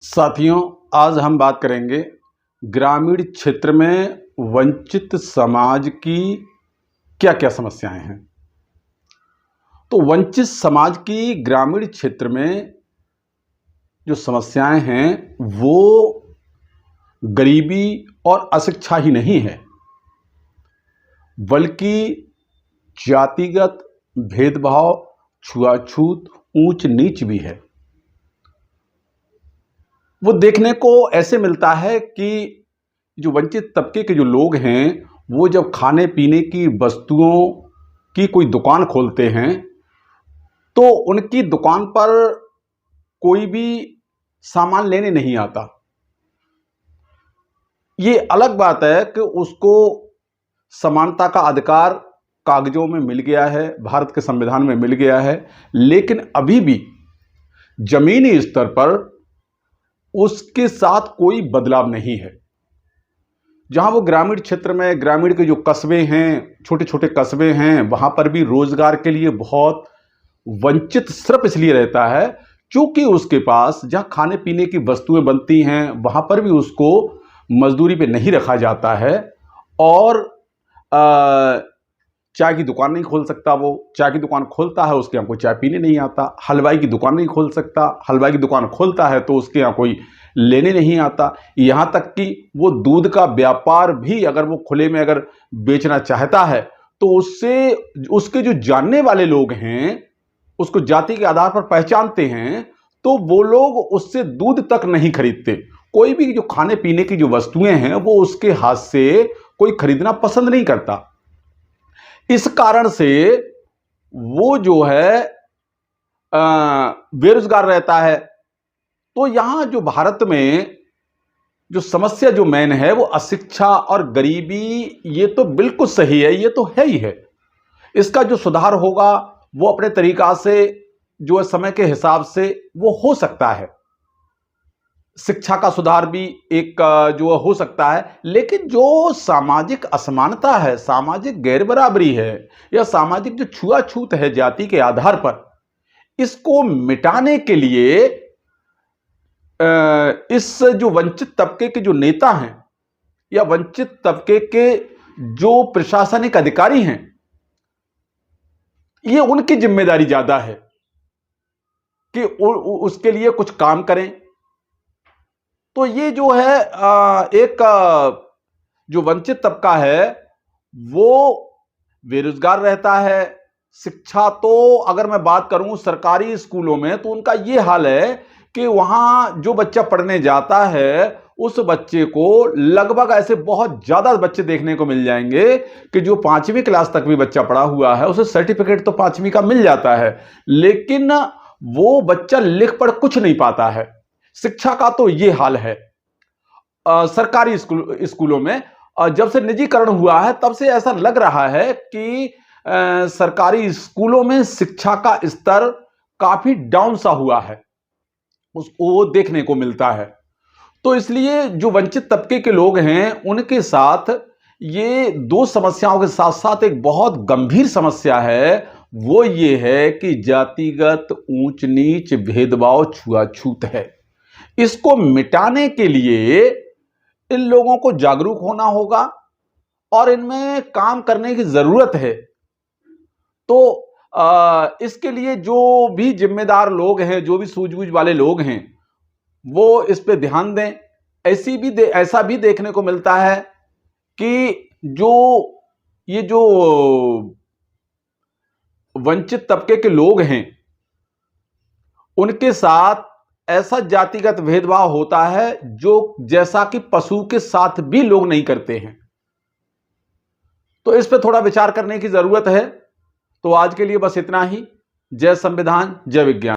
साथियों, आज हम बात करेंगे ग्रामीण क्षेत्र में वंचित समाज की क्या-क्या समस्याएं हैं। तो वंचित समाज की ग्रामीण क्षेत्र में जो समस्याएं हैं वो गरीबी और अशिक्षा ही नहीं है, बल्कि जातिगत भेदभाव, छुआछूत, ऊंच नीच भी है। वो देखने को ऐसे मिलता है कि जो वंचित तबके के जो लोग हैं वो जब खाने पीने की वस्तुओं की कोई दुकान खोलते हैं तो उनकी दुकान पर कोई भी सामान लेने नहीं आता। ये अलग बात है कि उसको समानता का अधिकार कागजों में मिल गया है, भारत के संविधान में मिल गया है, लेकिन अभी भी जमीनी स्तर पर उसके साथ कोई बदलाव नहीं है। जहां वो ग्रामीण क्षेत्र में, ग्रामीण के जो कस्बे हैं, छोटे छोटे कस्बे हैं, वहां पर भी रोजगार के लिए बहुत वंचित सिर्फ इसलिए रहता है क्योंकि उसके पास जहां खाने पीने की वस्तुएं बनती हैं वहां पर भी उसको मजदूरी पे नहीं रखा जाता है और चाय की दुकान नहीं खोल सकता। वो चाय की दुकान खोलता है, उसके यहाँ कोई चाय पीने नहीं आता। हलवाई की दुकान नहीं खोल सकता, हलवाई की दुकान खोलता है तो उसके यहाँ कोई लेने नहीं आता। यहाँ तक कि वो दूध का व्यापार भी अगर वो खुले में अगर बेचना चाहता है तो उससे उसके जो जानने वाले लोग हैं, उसको जाति के आधार पर पहचानते हैं, तो वो लोग उससे दूध तक नहीं खरीदते। कोई भी जो खाने पीने की जो वस्तुएं हैं वो उसके हाथ से कोई खरीदना पसंद नहीं करता। इस कारण से वो जो है बेरोजगार रहता है। तो यहां जो भारत में जो समस्या जो मेन है वो अशिक्षा और गरीबी, ये तो बिल्कुल सही है, ये तो है ही है। इसका जो सुधार होगा वो अपने तरीका से, जो समय के हिसाब से वो हो सकता है। शिक्षा का सुधार भी एक जो हो सकता है, लेकिन जो सामाजिक असमानता है, सामाजिक गैर बराबरी है या सामाजिक जो छुआछूत है जाति के आधार पर, इसको मिटाने के लिए इस जो वंचित तबके के जो नेता हैं या वंचित तबके के जो प्रशासनिक अधिकारी हैं, ये उनकी जिम्मेदारी ज्यादा है कि उसके लिए कुछ काम करें। तो ये जो है एक जो वंचित तबका है वो बेरोजगार रहता है। शिक्षा तो अगर मैं बात करूं सरकारी स्कूलों में तो उनका ये हाल है कि वहां जो बच्चा पढ़ने जाता है उस बच्चे को लगभग ऐसे बहुत ज्यादा बच्चे देखने को मिल जाएंगे कि जो 5वीं क्लास तक भी बच्चा पढ़ा हुआ है उसे सर्टिफिकेट तो 5वीं का मिल जाता है, लेकिन वो बच्चा लिख पढ़ कुछ नहीं पाता है। शिक्षा का तो ये हाल है। सरकारी स्कूलों में जब से निजीकरण हुआ है तब से ऐसा लग रहा है कि सरकारी स्कूलों में शिक्षा का स्तर काफी डाउन सा हुआ है, उसको वो देखने को मिलता है। तो इसलिए जो वंचित तबके के लोग हैं उनके साथ ये दो समस्याओं के साथ साथ एक बहुत गंभीर समस्या है, वो ये है कि जातिगत ऊंच नीच, भेदभाव, छुआछूत है। इसको मिटाने के लिए इन लोगों को जागरूक होना होगा और इनमें काम करने की जरूरत है। तो इसके लिए जो भी जिम्मेदार लोग हैं, जो भी सूझबूझ वाले लोग हैं, वो इस पे ध्यान दें। ऐसा भी देखने को मिलता है कि ये जो वंचित तबके के लोग हैं उनके साथ ऐसा जातिगत भेदभाव होता है जो जैसा कि पशु के साथ भी लोग नहीं करते हैं। तो इस पे थोड़ा विचार करने की जरूरत है। तो आज के लिए बस इतना ही। जय संविधान, जय विज्ञान।